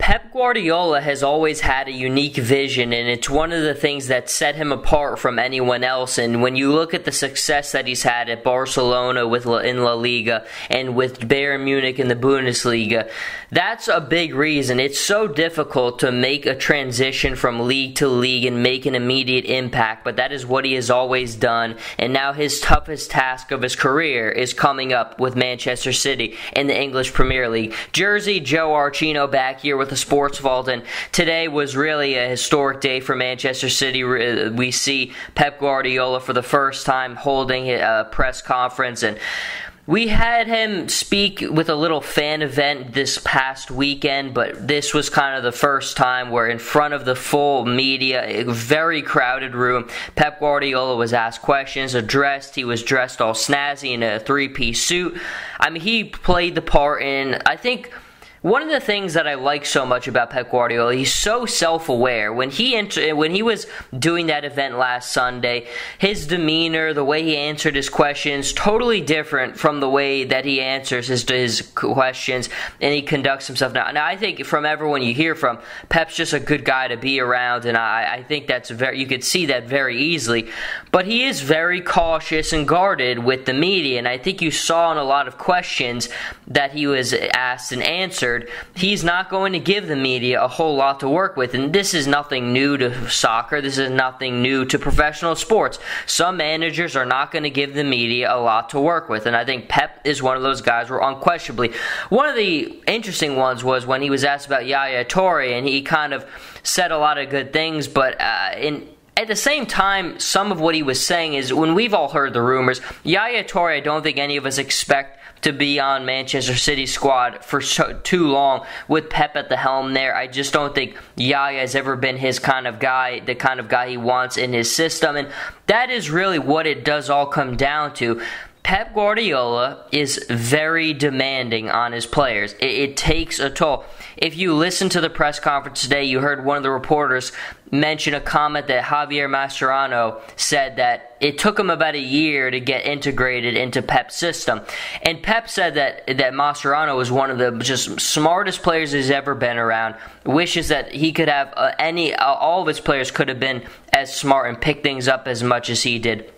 Pep Guardiola has always had a unique vision, and it's one of the things that set him apart from anyone else. And when you look at the success that he's had at Barcelona in La Liga and with Bayern Munich in the Bundesliga, that's a big reason. It's so difficult to make a transition from league to league and make an immediate impact, but that is what he has always done. And now his toughest task of his career is coming up with Manchester City in the English Premier League. Jersey Joe Archino back here with the Sports Vault, and today was really a historic day for Manchester City. We see Pep Guardiola for the first time holding a press conference, and we had him speak with a little fan event this past weekend, but this was kind of the first time where in front of the full media, a very crowded room, Pep Guardiola was asked questions, addressed. He was dressed all snazzy in a three-piece suit. I mean, he played the part, and I think one of the things that I like so much about Pep Guardiola, he's so self-aware. When he was doing that event last Sunday, his demeanor, the way he answered his questions, totally different from the way that he answers his questions and he conducts himself now. Now, I think from everyone you hear from, Pep's just a good guy to be around, and I think that's you could see that very easily. But he is very cautious and guarded with the media, and I think you saw in a lot of questions that he was asked and answered, he's not going to give the media a whole lot to work with. And this is nothing new to soccer. This is nothing new to professional sports. Some managers are not going to give the media a lot to work with. And I think Pep is one of those guys where unquestionably. One of the interesting ones was when he was asked about Yaya Toure, and he kind of said a lot of good things, but at the same time, some of what he was saying is, when we've all heard the rumors, Yaya Toure, I don't think any of us expect to be on Manchester City's squad for too long with Pep at the helm there. I just don't think Yaya has ever been his kind of guy, the kind of guy he wants in his system, and that is really what it does all come down to. Pep Guardiola is very demanding on his players. It takes a toll. If you listen to the press conference today, you heard one of the reporters mention a comment that Javier Mascherano said that it took him about a year to get integrated into Pep's system. And Pep said that Mascherano was one of the just smartest players he's ever been around. Wishes that he could have all of his players could have been as smart and picked things up as much as he did.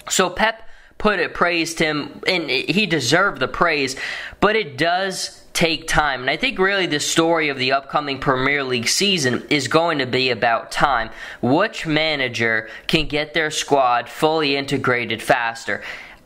So Pep praised him, and he deserved the praise, but it does take time. And I think really the story of the upcoming Premier League season is going to be about time. Which manager can get their squad fully integrated faster?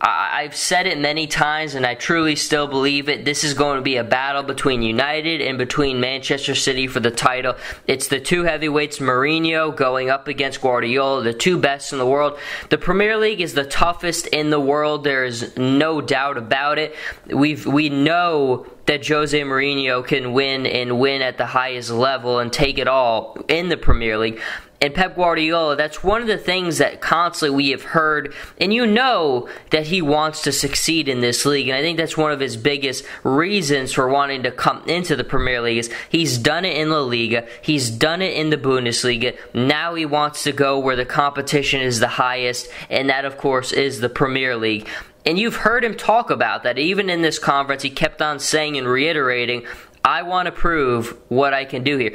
I've said it many times, and I truly still believe it. This is going to be a battle between United and between Manchester City for the title. It's the two heavyweights, Mourinho going up against Guardiola, the two best in the world. The Premier League is the toughest in the world. There is no doubt about it. We know that Jose Mourinho can win at the highest level and take it all in the Premier League. And Pep Guardiola, that's one of the things that constantly we have heard, and you know that he wants to succeed in this league, and I think that's one of his biggest reasons for wanting to come into the Premier League is he's done it in La Liga, he's done it in the Bundesliga, now he wants to go where the competition is the highest, and that of course is the Premier League. And you've heard him talk about that. Even in this conference, he kept on saying and reiterating, I want to prove what I can do here.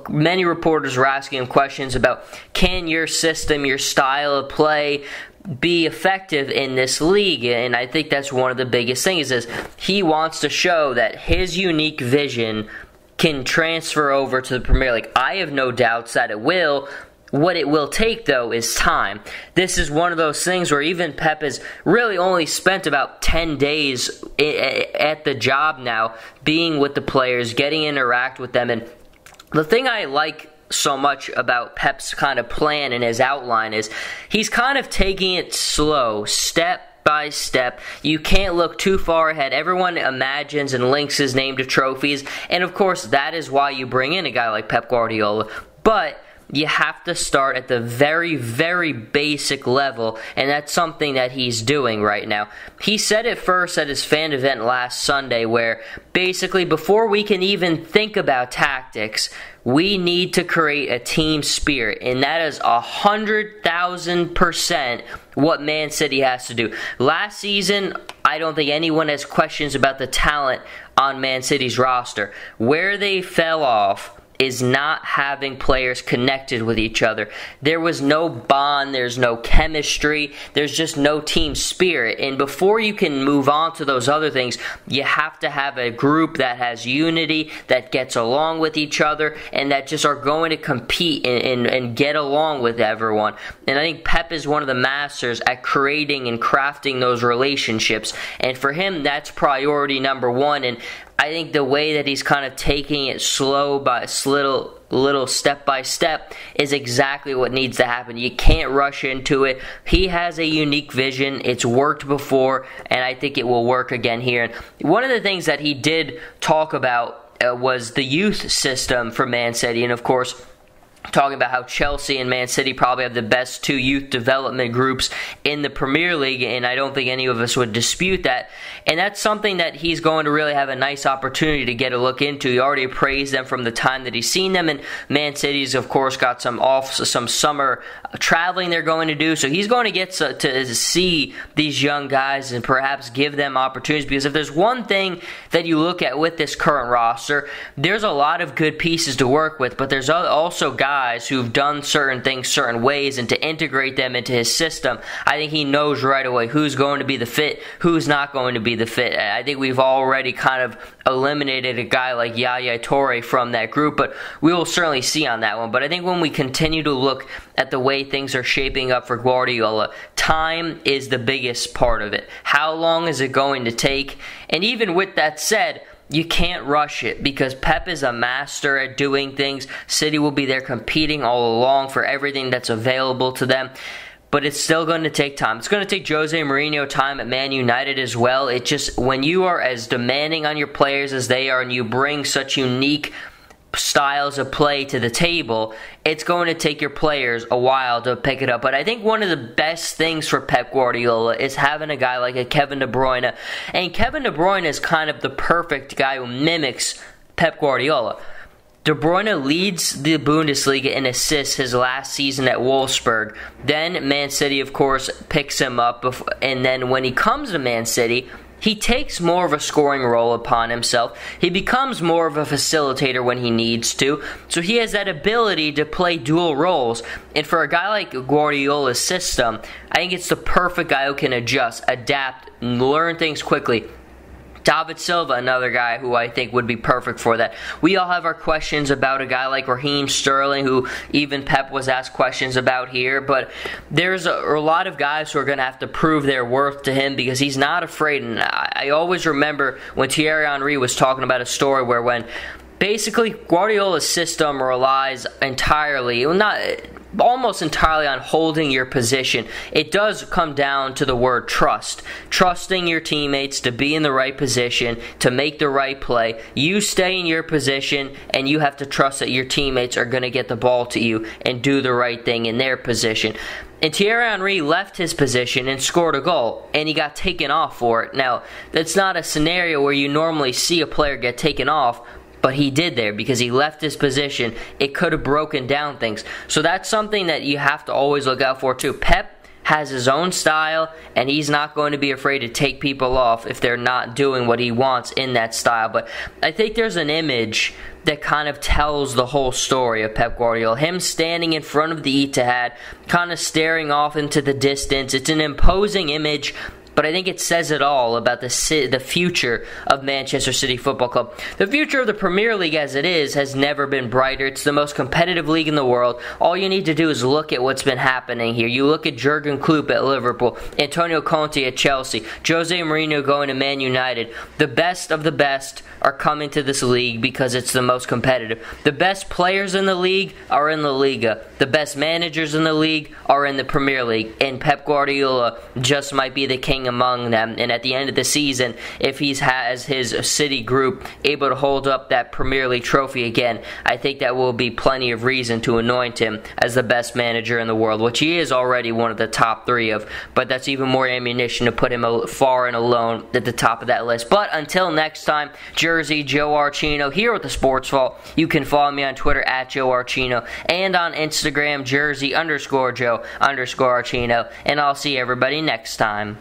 Many reporters were asking him questions about, can your system, your style of play be effective in this league? And I think that's one of the biggest things is he wants to show that his unique vision can transfer over to the Premier League. I have no doubts that it will. What it will take, though, is time. This is one of those things where even Pep has really only spent about 10 days at the job now, being with the players, getting to interact with them. And the thing I like so much about Pep's kind of plan and his outline is he's kind of taking it slow, step by step. You can't look too far ahead. Everyone imagines and links his name to trophies, and of course that is why you bring in a guy like Pep Guardiola. But you have to start at the very, very basic level, and that's something that he's doing right now. He said it first at his fan event last Sunday, where basically before we can even think about tactics, we need to create a team spirit, and that is 100,000% what Man City has to do. Last season, I don't think anyone has questions about the talent on Man City's roster. Where they fell off is not having players connected with each other. There was no bond, there's no chemistry, there's just no team spirit. And before you can move on to those other things, you have to have a group that has unity, that gets along with each other, and that just are going to compete and get along with everyone. And I think Pep is one of the masters at creating and crafting those relationships. And for him, that's priority number one. And I think the way that he's kind of taking it slow by little step by step is exactly what needs to happen. You can't rush into it. He has a unique vision. It's worked before, and I think it will work again here. And one of the things that he did talk about was the youth system for Man City, and of course, talking about how Chelsea and Man City probably have the best two youth development groups in the Premier League, and I don't think any of us would dispute that. And that's something that he's going to really have a nice opportunity to get a look into. He already praised them from the time that he's seen them, and Man City's, of course, got some summer traveling they're going to do, so he's going to get to see these young guys and perhaps give them opportunities, because if there's one thing that you look at with this current roster, there's a lot of good pieces to work with, but there's also guys who've done certain things certain ways, and to integrate them into his system, I think he knows right away who's going to be the fit, who's not going to be the fit. I think we've already kind of eliminated a guy like Yaya Toure from that group, but we will certainly see on that one. But I think when we continue to look at the way things are shaping up for Guardiola, time is the biggest part of it. How long is it going to take? And even with that said, you can't rush it, because Pep is a master at doing things. City will be there competing all along for everything that's available to them. But it's still going to take time. It's going to take Jose Mourinho time at Man United as well. It just, when you are as demanding on your players as they are, and you bring such unique styles of play to the table, it's going to take your players a while to pick it up. But I think one of the best things for Pep Guardiola is having a guy like a Kevin De Bruyne. And Kevin De Bruyne is kind of the perfect guy who mimics Pep Guardiola. De Bruyne leads the Bundesliga in assists his last season at Wolfsburg. Then Man City, of course, picks him up. And then when he comes to Man City, he takes more of a scoring role upon himself. He becomes more of a facilitator when he needs to. So he has that ability to play dual roles. And for a guy like Guardiola's system, I think it's the perfect guy who can adjust, adapt, and learn things quickly. David Silva, another guy who I think would be perfect for that. We all have our questions about a guy like Raheem Sterling, who even Pep was asked questions about here, but there's a lot of guys who are going to have to prove their worth to him, because he's not afraid. And I always remember when Thierry Henry was talking about a story where when basically Guardiola's system relies entirely, almost entirely on holding your position. It does come down to the word trust. Trusting your teammates to be in the right position, to make the right play. You stay in your position, and you have to trust that your teammates are going to get the ball to you and do the right thing in their position. And Thierry Henry left his position and scored a goal, and he got taken off for it. Now, that's not a scenario where you normally see a player get taken off, but he did there because he left his position. It could have broken down things. So that's something that you have to always look out for too. Pep has his own style, and he's not going to be afraid to take people off if they're not doing what he wants in that style. But I think there's an image that kind of tells the whole story of Pep Guardiola. Him standing in front of the Etihad, kind of staring off into the distance. It's an imposing image, but I think it says it all about the future of Manchester City Football Club. The future of the Premier League as it is has never been brighter. It's the most competitive league in the world. All you need to do is look at what's been happening here. You look at Jurgen Klopp at Liverpool, Antonio Conte at Chelsea, Jose Mourinho going to Man United. The best of the best are coming to this league because it's the most competitive. The best players in the league are in the Liga. The best managers in the league are in the Premier League. And Pep Guardiola just might be the king among them. And at the end of the season, if he has his City group able to hold up that Premier League trophy again, I think that will be plenty of reason to anoint him as the best manager in the world, which he is already one of the top three of. But that's even more ammunition to put him far and alone at the top of that list. But until next time, Jersey Joe Archino here with the Sports Vault. You can follow me on Twitter at Joe Archino and on Instagram Jersey_Joe_Archino. And I'll see everybody next time.